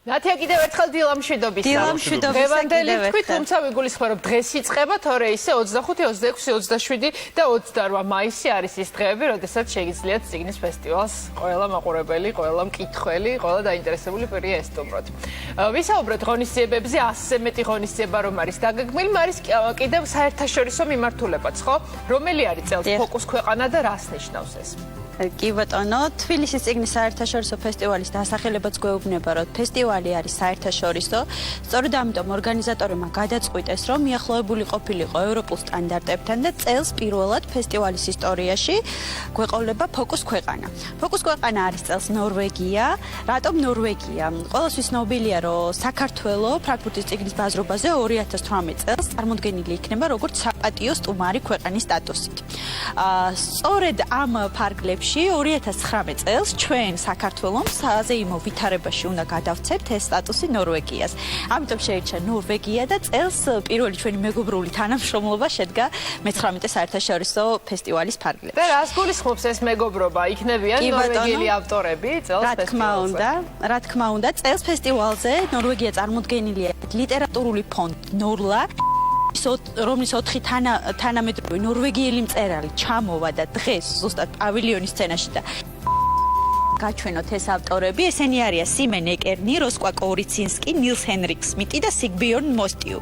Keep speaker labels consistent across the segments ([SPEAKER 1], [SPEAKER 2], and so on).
[SPEAKER 1] ნათია კიდევ ერთხელ დილამშვიდობის.
[SPEAKER 2] დილამშვიდობისა
[SPEAKER 1] თქვით, თუმცა ვიგულისხმობ, დღეს იწყება, თორე ისე 25, 26, 27 და 28 მაისი არის ის დღეები, როდესაც შეგიძლიათ წიგნის ფესტივალს ყველა მაყურებელი, ყველა მკითხველი, ყველა დაინტერესებული პირი ესტუმროთ. ვისაუბროთ ღონისძიებებზე, 100-ზე მეტი ღონისძიება რომ არის დაგეგმილი, არის კიდევ საერთაშორისო მიმართულებაც, ხო? რომელი არის წელს ფოკუს ქვეყანა და რას ნიშნავს ეს?
[SPEAKER 2] კი ბატონო, თბილისის წიგნის საერთაშორისო ფესტივალის დასახელებაც გვეუბნება, რომ ფესტივალი არის საერთაშორისო. სწორედ ამიტომ ორგანიზატორებმა გადაწყვიტეს, რომ მიახლოებული ყოფილიყო ევროპულ სტანდარტებთან და წელს პირველად ფესტივალის ისტორიაში გვეყოლება ფოკუს ქვეყანა. ფოკუს ქვეყანა არის წელს ნორვეგია. რატომ ნორვეგია? ყველასთვის ცნობილია, რომ საქართველო ფრანკფურტის წიგნის ბაზრობაზე 2018 წელს წარმოდგენილი იქნება როგორც საპატიო სტუმარი ქვეყანის სტატუსით. სწორედ ამ ფარგლებში 2019 წელს ჩვენ საქართველოს საზეიმო ვითარებაში უნდა გადავცემთ ეს სტატუსი ნორვეგიას. ამიტომ შეირჩა ნორვეგია და წელს პირველი ჩვენი მეგობრული თანამშრომლობა შედგა მე-19 საერთაშორისო ფესტივალის ფარგლებში.
[SPEAKER 1] და რას გულისხმობს ეს მეგობრობა? იქნებიან ნორვეგიელი ავტორები წელს ფესტივალზე?
[SPEAKER 2] რა თქმა უნდა, წელს ფესტივალზე ნორვეგია წარმოდგენილია ლიტერატურული ფონდ ნორლა, რომლის 4 თანამედროვე ნორვეგიელი მწერალი ჩამოვა და დღეს ზუსტად პავილიონის სცენაში და გაჩვენოთ ეს ავტორები. ესენი არიან სიმენ ეკერნი, როსკვა კორიცინსკი, ნილს ჰენრიკ სმიტი და სიგბიორნ მოსტიუ.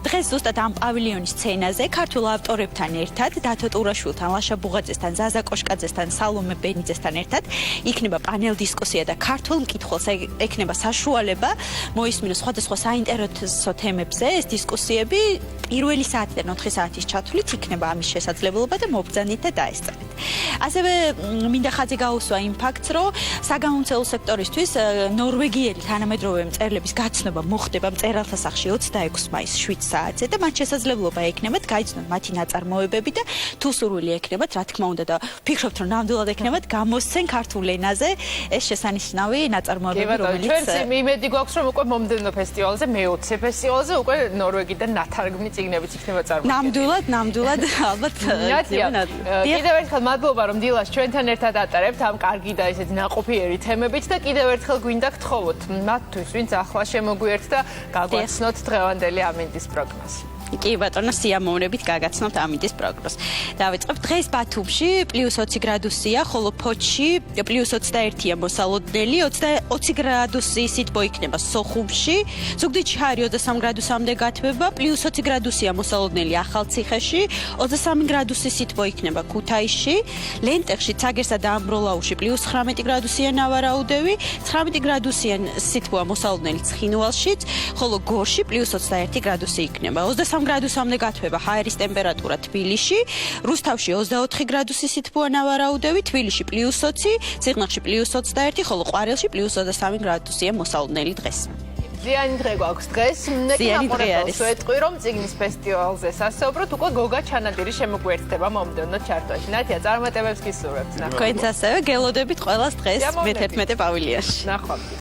[SPEAKER 2] დღეს ზუსტად ამ პავილიონის სცენაზე ქართულ ავტორებთან ერთად, დათო ტურაშვილთან, ლაშა ბუღაძესთან, ზაზა კოშკაძესთან, სალომე ბენიძესთან ერთად იქნება პანელ დისკუსია და ქართულ მკითხველს ექნება საშუალება მოისმინოს სხვადასხვა საინტერესო თემებზე ეს დისკუსიები. პირველი საათიდან 4 საათის ჩათვლით იქნება ამის შესაძლებლობა და მობრძანით და დაესწრეთ. ასევე მინდა ხაზი გაუსვა იმ ფაქტს, რომ საგამომცემლო სექტორისთვის ნორვეგიელი თანამედროვე მწერლების გაცნობა მოხდება მწერალთა სახლში 26 მაისს 7 საათზე და მათ შესაძლებლობა ექნებათ გაიცნოთ მათი ნაწარმოებები და თუ სურვილი ექნებათ, რა თქმა უნდა და ვფიქრობთ, რომ ნამდვილად ექნებათ გამოსცენ ქართულ ენაზე ეს შესანიშნავი ნაწარმოებები, რომელიც
[SPEAKER 1] ჩვენს იმედი გვაქვს, რომ უკვე მომდევნო ფესტივალზე, მე-20 ფესტივალზე უკვე ნორვეგიდან ნათარგმნი წიგნებიც იქნება წარმოდგენილი.
[SPEAKER 2] ნამდვილად ალბათ
[SPEAKER 1] კიდევ ერთხელ მადლობა, რომ დილას ჩვენთან ერთად ატარებთ ამ კარგი და ესეთი ნაყოფიერი თემებით და კიდევ ერთხელ გვინდა გთხოვოთ მათთვის, ვინც ახლა შემოგვიერთდა, გაგვაცნოთ დღევანდელი ამინდის პროგნოზი.
[SPEAKER 2] კი ბატონო, სიამოვნებით გაგაცნობთ ამინდის პროგნოზს. დავიწყებთ დღეს ბათუმში +20 გრადუსია, ხოლო ფოთში +21-ია მოსალოდნელი, 20 გრადუსი სითბო იქნება სოხუმში, ზუგდიდში ჰარი 23 გრადუსამდე გათბება, +20 გრადუსია მოსალოდნელი ახალციხეში, 23 გრადუსი სითბო იქნება ქუთაისში, ლენტეხში, ცაგერსა და ამბროლაუში +19 გრადუსია ნავარაუდევი, 19 გრადუსია სითბოა მოსალოდნელი ცხინვალშიც, ხოლო გორში +21 გრადუსი იქნება. 23 გრადუსამდე გათბება ჰაერის ტემპერატურა თბილისში, რუსთავში 24 გრადუსი სითბოა ნავარაუდევი, თბილისში +20, სიღნაღში +21, ხოლო ყვარელში +23 გრადუსია მოსალოდნელი დღეს.
[SPEAKER 1] ზიანი დღე გვაქვს დღეს. ნეკამორებს ვეტყვი, რომ წიგნის ფესტივალზე სასაუბროთ, უკვე გოგა ჩანადირი შემოგვიერთდება მომდევნო ჩარტოში. ნათია, წარმატებებს გისურვებთ.
[SPEAKER 2] თქვენც ასევე გელოდებით ყველას დღეს მე-11 პავილიონში.
[SPEAKER 1] ნახვამდის.